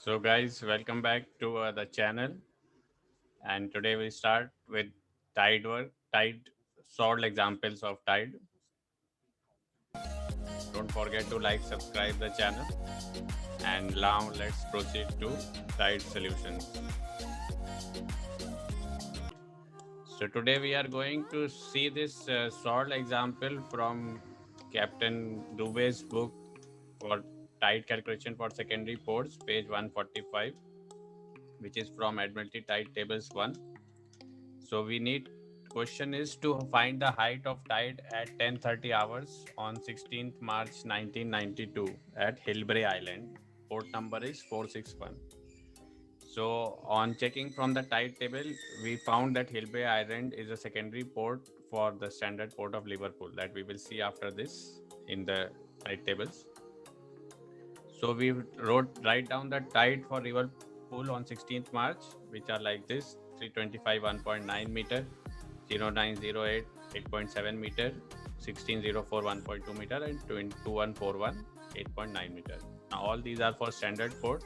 So guys, welcome back to the channel, and today we start with tide solved examples of tide. Don't forget to like, subscribe the channel, and now let's proceed to tide solutions. So today we are going to see this solved example from Captain Dubé's book for tide calculation for secondary ports, page 145, which is from Admiralty Tide Tables 1. So we need question is to find the height of tide at 10:30 hours on 16th March 1992 at Hilbre Island. Port number is 461. So on checking from the tide table, we found that Hilbre Island is a secondary port for the standard port of Liverpool that we will see after this in the tide tables. So we write down the tide for Liverpool on 16th March, which are like this: 325 1.9 meter, 0908 8.7 meter, 1604 1.2 meter, and 2141 8.9 meter. Now all these are for standard port,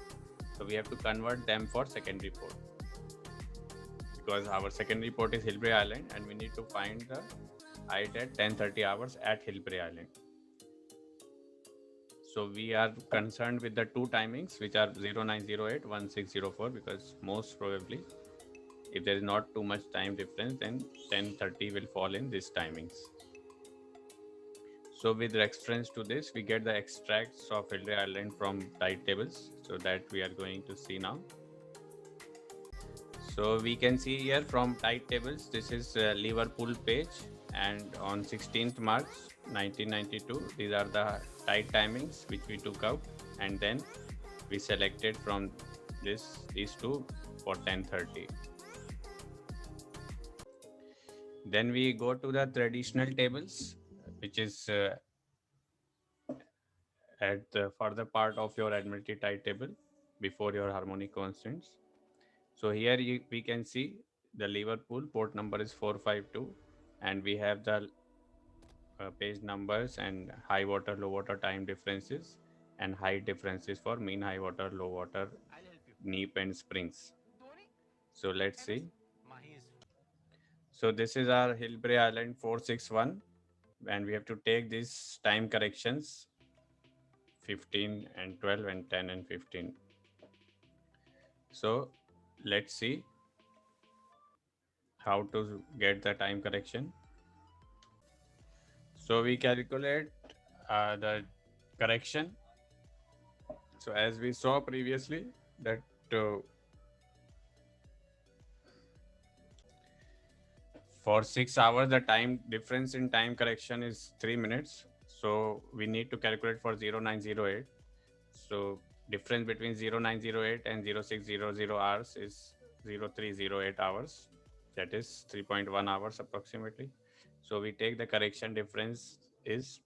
so we have to convert them for secondary port because our secondary port is Hilbre Island, and we need to find the height at 10:30 hours at Hilbre Island. So we are concerned with the two timings, which are 0908 1604, because most probably if there is not too much time difference, then 10:30 will fall in these timings. So with reference to this, we get the extracts of Hilbre Island from tide tables, so that we are going to see now. So we can see here from tide tables, this is Liverpool page, and on 16th March 1992, these are the tide timings which we took out, and then we selected from these two for 10:30. Then we go to the traditional tables, which is at the further part of your Admiralty tide table before your harmonic constants. So here we can see the Liverpool port number is 452, and we have the page numbers and high water, low water time differences and height differences for mean high water, low water, neap and springs. So let's see. So this is our Hilbre Island 461, and we have to take these time corrections 15 and 12 and 10 and 15. So let's see how to get the time correction. So we calculate the correction. So as we saw previously that for 6 hours the time difference in time correction is 3 minutes. So we need to calculate for 0908. So difference between 0908 and 0600 hours is 0308 hours, that is 3.1 hours approximately. So we take the correction difference is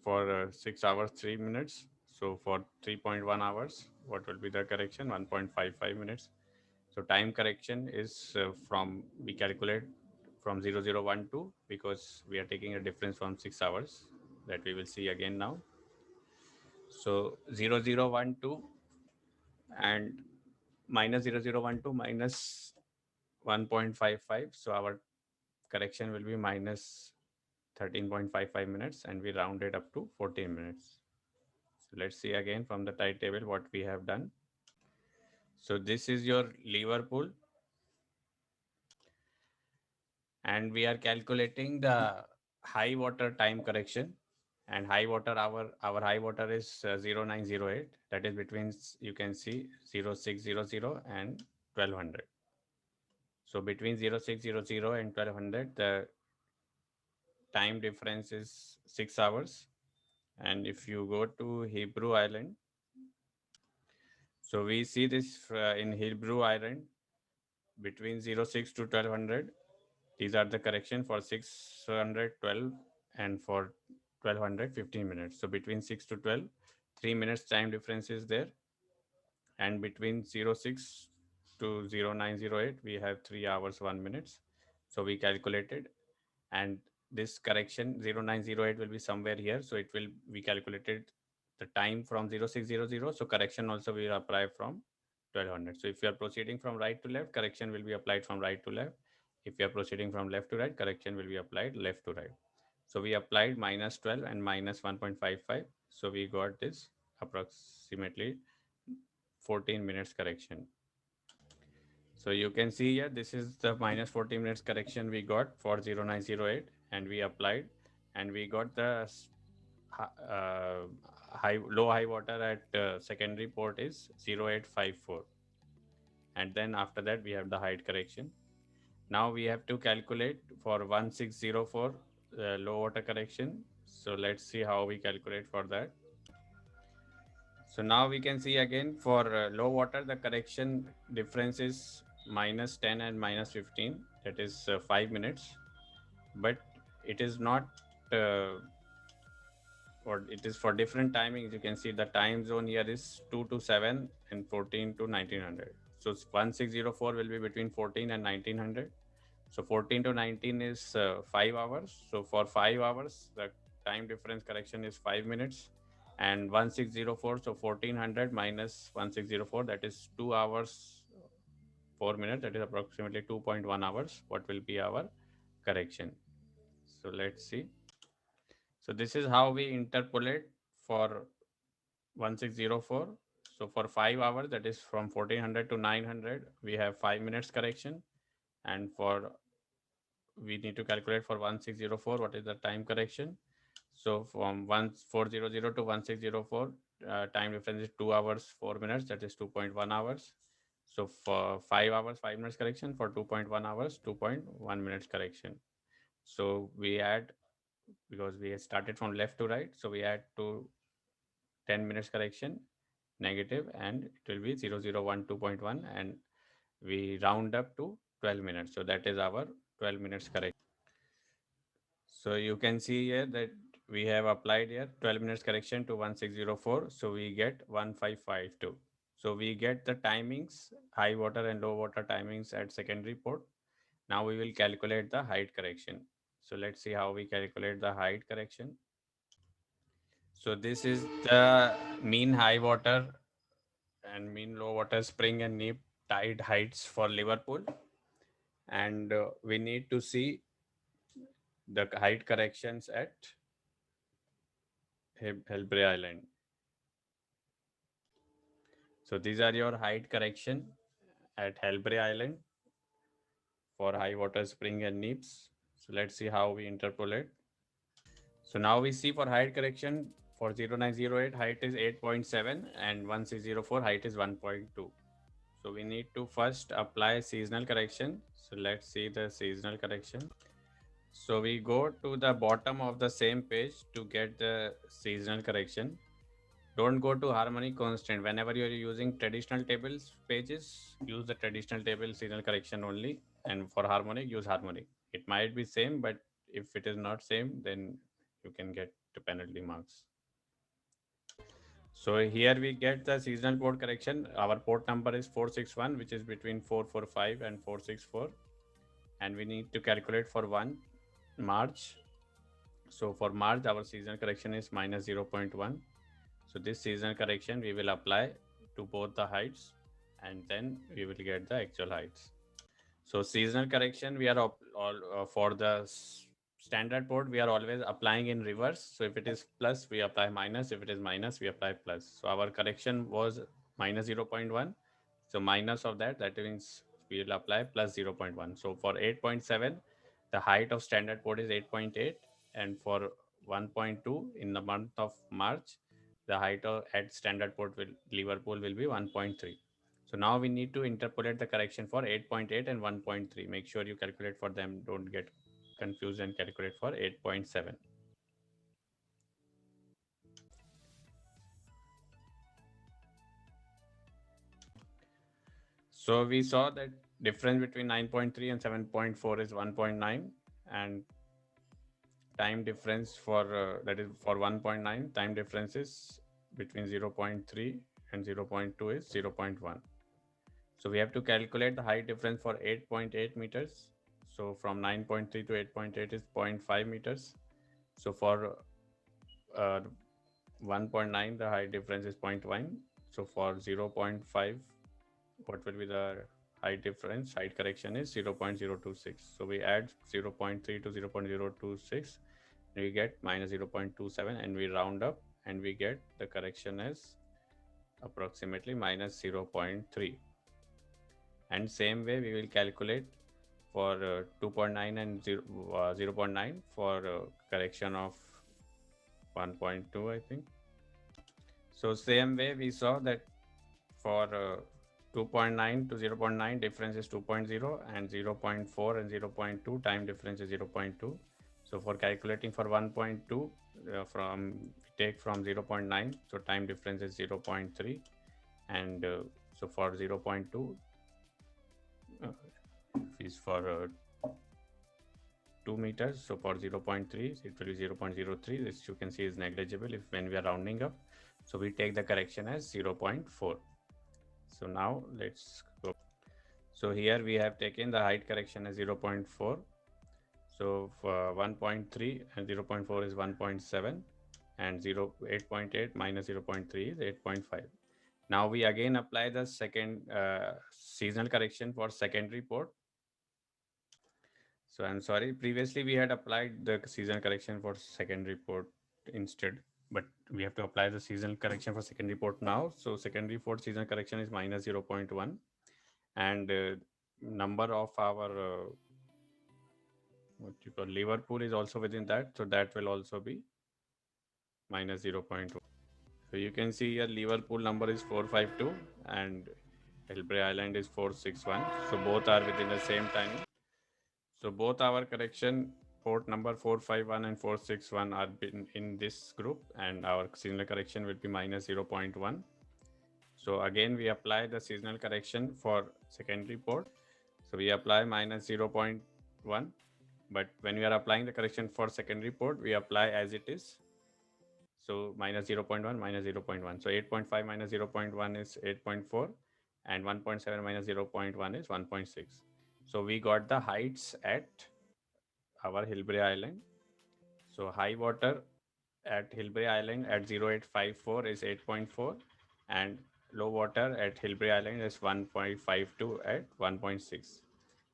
for 6 hours 3 minutes. So for 3.1 hours, what will be the correction? 1.55 minutes. So time correction is from, we calculate from 0012, because we are taking a difference from 6 hours that we will see again now. So 0012 and minus 0012 minus 1.55. So our correction will be minus 13.55 minutes, and we round it up to 14 minutes. So let's see again from the tide table what we have done. So this is your Liverpool, and we are calculating the high water time correction, and high water, our high water is 0908, that is between, you can see, 0600 and 1200. So between 0600 and 1200 the time difference is 6 hours. And if you go to Hebrew Island, so we see this in Hebrew Island between 06 to 1200. These are the correction for 612 and for 1200 15 minutes. So between 6 to 12, 3 minutes time difference is there. And between 06 to 0908, we have 3 hours 1 minutes. So we calculated, and this correction 0908 will be somewhere here. So it will be calculated the time from 0600. So correction also will apply from 1200. So if you are proceeding from right to left, correction will be applied from right to left. If you are proceeding from left to right, correction will be applied left to right. So we applied minus 12 and minus 1.55. So we got this approximately 14 minutes correction. So you can see here, this is the minus 14 minutes correction we got for 0908, and we applied, and we got the uh, low high water at secondary port is 0854. And then after that, we have the height correction. Now we have to calculate for 1604 low water correction. So let's see how we calculate for that. So now we can see again for low water, the correction difference is minus 10 and minus 15. That is 5 minutes. But it is not, or it is for different timings. You can see the time zone here is 2 to 7 and 14 to 1900. So 1604 will be between 14 and 1900. So 14 to 19 is 5 hours. So for 5 hours, the time difference correction is 5 minutes. And 1604, so 1400 minus 1604, that is 2 hours 4 minutes. That is approximately 2.1 hours. What will be our correction? So let's see. So this is how we interpolate for 1604. So for 5 hours, that is from 1400 to 900, we have 5 minutes correction. And for we need to calculate for 1604 what is the time correction. So from 1400 to 1604, time difference is 2 hours 4 minutes, that is 2.1 hours. So for 5 hours 5 minutes correction, for 2.1 hours 2.1 minutes correction. So we add, because we started from left to right, so we add to 10 minutes correction negative, and it will be 0012.1, and we round up to 12 minutes. So that is our 12 minutes correction. So you can see here that we have applied here 12 minutes correction to 1604. So we get 1552. So we get the timings, high water and low water timings at secondary port. Now we will calculate the height correction. So let's see how we calculate the height correction. So this is the mean high water and mean low water spring and neap tide heights for Liverpool. And we need to see the height corrections at Hilbre Island. So these are your height correction at Hilbre Island for high water spring and neaps. So let's see how we interpolate. So now we see for height correction for 0908 height is 8.7 and 1604 height is 1.2. So we need to first apply seasonal correction. So let's see the seasonal correction. So we go to the bottom of the same page to get the seasonal correction. Don't go to harmonic constant. Whenever you are using traditional tables pages, use the traditional table seasonal correction only. And for harmonic, use harmonic. It might be same, but if it is not same, then you can get the penalty marks. So here we get the seasonal port correction. Our port number is 461, which is between 445 and 464. And we need to calculate for 1 March. So for March, our seasonal correction is minus 0.1. So this seasonal correction we will apply to both the heights, and then we will get the actual heights. So seasonal correction, we are for the standard port, we are always applying in reverse. So if it is plus, we apply minus. If it is minus, we apply plus. So our correction was minus 0.1. So minus of that, that means we will apply plus 0.1. So for 8.7, the height of standard port is 8.8. And for 1.2 in the month of March, the height at standard port Liverpool will be 1.3. So now we need to interpolate the correction for 8.8 and 1.3. Make sure you calculate for them. Don't get confused and calculate for 8.7. So we saw that difference between 9.3 and 7.4 is 1.9, and time difference for that is for 1.9, time difference is between 0.3 and 0.2 is 0.1. So we have to calculate the height difference for 8.8 meters. So from 9.3 to 8.8 is 0.5 meters. So for 1.9, the height difference is 0.1. So for 0.5, what will be the height difference? Height correction is 0.026. So we add 0.3 to 0.026, and we get minus 0.27, and we round up and we get the correction as approximately minus 0.3. And same way we will calculate for 2.9 and 0.9 for correction of 1.2, I think. So same way we saw that for 2.9 to 0.9 difference is 2.0, and 0.4 and 0.2 time difference is 0.2. So for calculating for 1.2, from we take from 0.9, so time difference is 0.3, and so for 0.2 is for 2 meters. So for 0.3, it will be 0.03. This you can see is negligible if when we are rounding up. So we take the correction as 0.4. So now let's go. So here we have taken the height correction as 0.4. So for 1.3 and 0.4 is 1.7, and 8.8 minus 0.3 is 8.5. Now we again apply the second seasonal correction for secondary port. So I'm sorry, previously we had applied the seasonal correction for secondary port instead, but we have to apply the seasonal correction for secondary port now. So secondary port seasonal correction is minus 0.1, and number of our what you call lever pool is also within that, so that will also be minus 0.1. So you can see here Liverpool number is 452 and Hilbre Island is 461. So both are within the same timing. So both our correction port number 451 and 461 are in this group, and our seasonal correction will be minus 0.1. So again we apply the seasonal correction for secondary port. So we apply minus 0.1, but when we are applying the correction for secondary port, we apply as it is. So minus 0.1 minus 0.1. So 8.5 minus 0.1 is 8.4, and 1.7 minus 0.1 is 1.6. So we got the heights at our Hilbre Island. So high water at Hilbre Island at 0854 is 8.4, and low water at Hilbre Island is 1.52 at 1.6.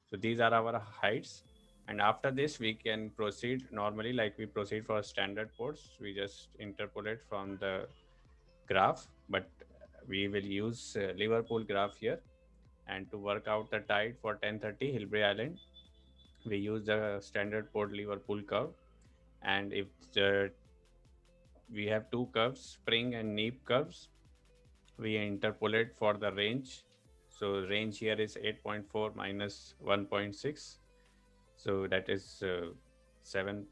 So these are our heights. And after this, we can proceed normally like we proceed for standard ports. We just interpolate from the graph, but we will use Liverpool graph here. And to work out the tide for 1030 Hilbre Island, we use the standard port Liverpool curve. And if we have two curves, spring and neap curves, we interpolate for the range. So range here is 8.4 minus 1.6. So that is 7.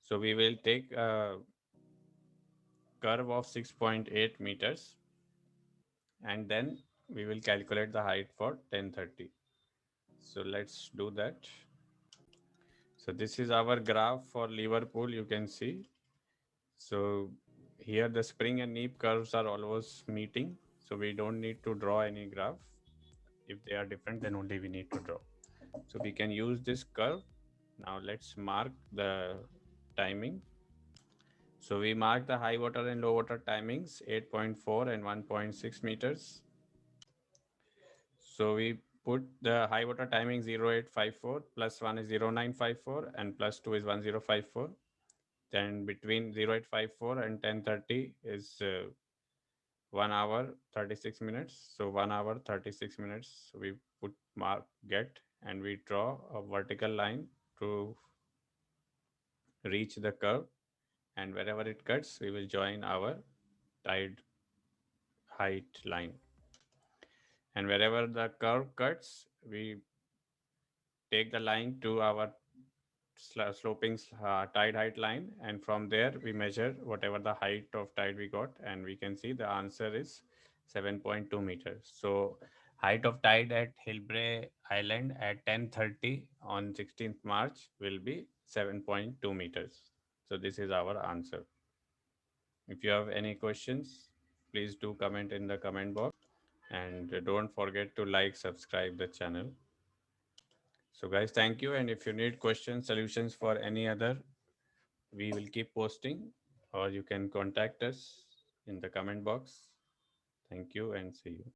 So we will take a curve of 6.8 meters, and then we will calculate the height for 1030. So let's do that. So this is our graph for Liverpool, you can see. So here the spring and neap curves are almost meeting. So we don't need to draw any graph. If they are different, then only we need to draw. So we can use this curve. Now let's mark the timing. So we mark the high water and low water timings 8.4 and 1.6 meters. So we put the high water timing 0854, plus 1 is 0954, and plus 2 is 1054. Then between 0854 and 1030 is 1 hour 36 minutes. So 1 hour 36 minutes. So we put mark get, and we draw a vertical line to reach the curve, and wherever it cuts, we will join our tide height line. And wherever the curve cuts, we take the line to our sloping tide height line, and from there we measure whatever the height of tide we got, and we can see the answer is 7.2 meters. So height of tide at Hilbre Island at 10:30 on 16th March will be 7.2 meters. So this is our answer. If you have any questions, please do comment in the comment box, and don't forget to like, subscribe the channel. So guys, thank you. And if you need questions, solutions for any other We will keep posting, or you can contact us in the comment box. Thank you and see you.